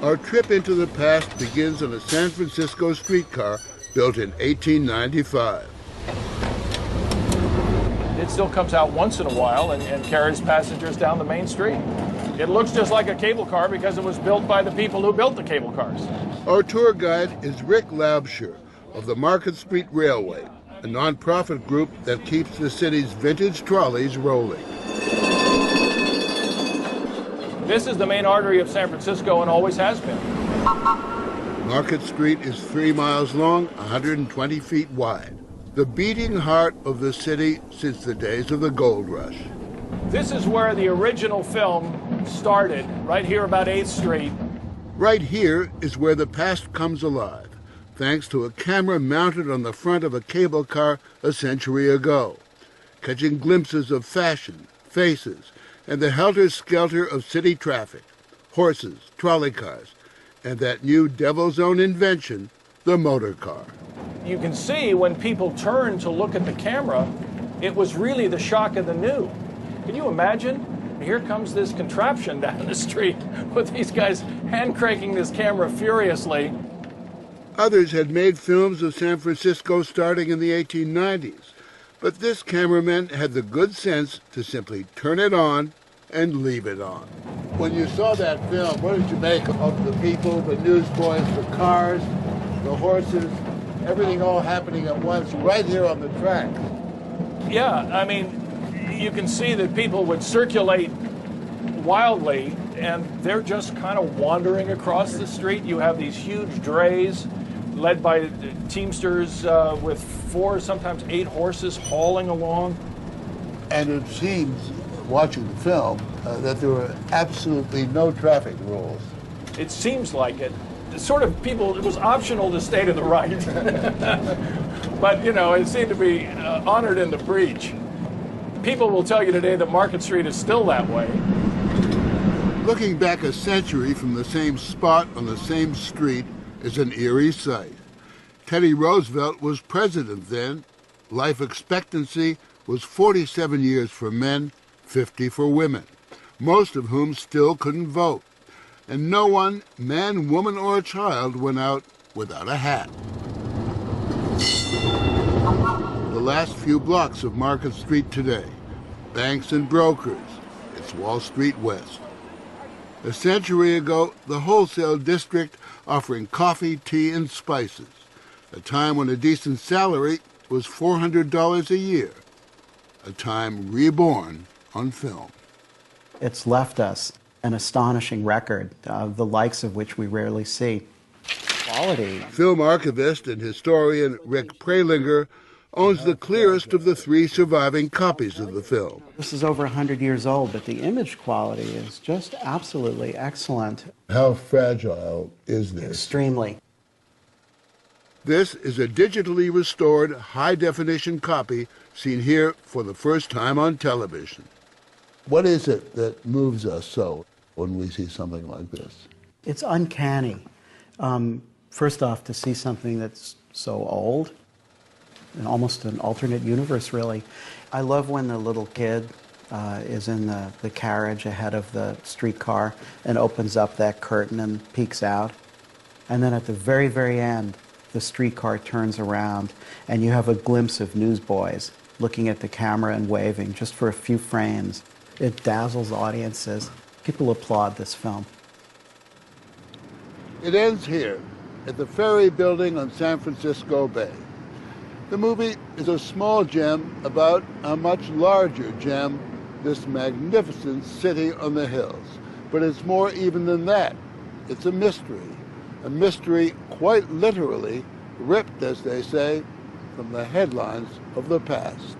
Our trip into the past begins on a San Francisco streetcar built in 1895. It still comes out once in a while and carries passengers down the main street. It looks just like a cable car because it was built by the people who built the cable cars. Our tour guide is Rick Labshire of the Market Street Railway, a nonprofit group that keeps the city's vintage trolleys rolling. This is the main artery of San Francisco and always has been. Market Street is 3 miles long, 120 feet wide. The beating heart of the city since the days of the gold rush. This is where the original film started, right here about 8th Street. Right here is where the past comes alive, thanks to a camera mounted on the front of a cable car a century ago, catching glimpses of fashion, faces, and the helter-skelter of city traffic, horses, trolley cars, and that new devil's own invention, the motor car. You can see when people turn to look at the camera, it was really the shock of the new. Can you imagine? Here comes this contraption down the street with these guys hand-cranking this camera furiously. Others had made films of San Francisco starting in the 1890s, but this cameraman had the good sense to simply turn it on and leave it on. When you saw that film, what did you make of the people, the newsboys, the cars, the horses, everything all happening at once right here on the track? Yeah, I mean, you can see that people would circulate wildly, and they're just kind of wandering across the street. You have these huge drays led by teamsters with 4, sometimes 8 horses hauling along. And it seems, watching the film, that there were absolutely no traffic rules. It seems like it. Sort of people, it was optional to stay to the right. But, you know, it seemed to be honored in the breach. People will tell you today that Market Street is still that way. Looking back a century from the same spot on the same street is an eerie sight. Teddy Roosevelt was president then. Life expectancy was 47 years for men, 50 for women, most of whom still couldn't vote. And no one, man, woman, or child, went out without a hat. The last few blocks of Market Street today, banks and brokers, it's Wall Street West. A century ago, the wholesale district offering coffee, tea, and spices, a time when a decent salary was $400 a year, a time reborn on film. It's left us an astonishing record, the likes of which we rarely see. Quality. Film archivist and historian Rick Prelinger owns the clearest of the 3 surviving copies of the film. This is over 100 years old, but the image quality is just absolutely excellent. How fragile is this? Extremely. This is a digitally restored, high-definition copy seen here for the first time on television. What is it that moves us so when we see something like this? It's uncanny. First off, to see something that's so old, and almost an alternate universe, really. I love when the little kid is in the carriage ahead of the streetcar and opens up that curtain and peeks out. And then at the very, very end, the streetcar turns around and you have a glimpse of newsboys looking at the camera and waving just for a few frames. It dazzles audiences. People applaud this film. It ends here, at the Ferry Building on San Francisco Bay. The movie is a small gem about a much larger gem, this magnificent city on the hills. But it's more even than that. It's a mystery quite literally ripped, as they say, from the headlines of the past.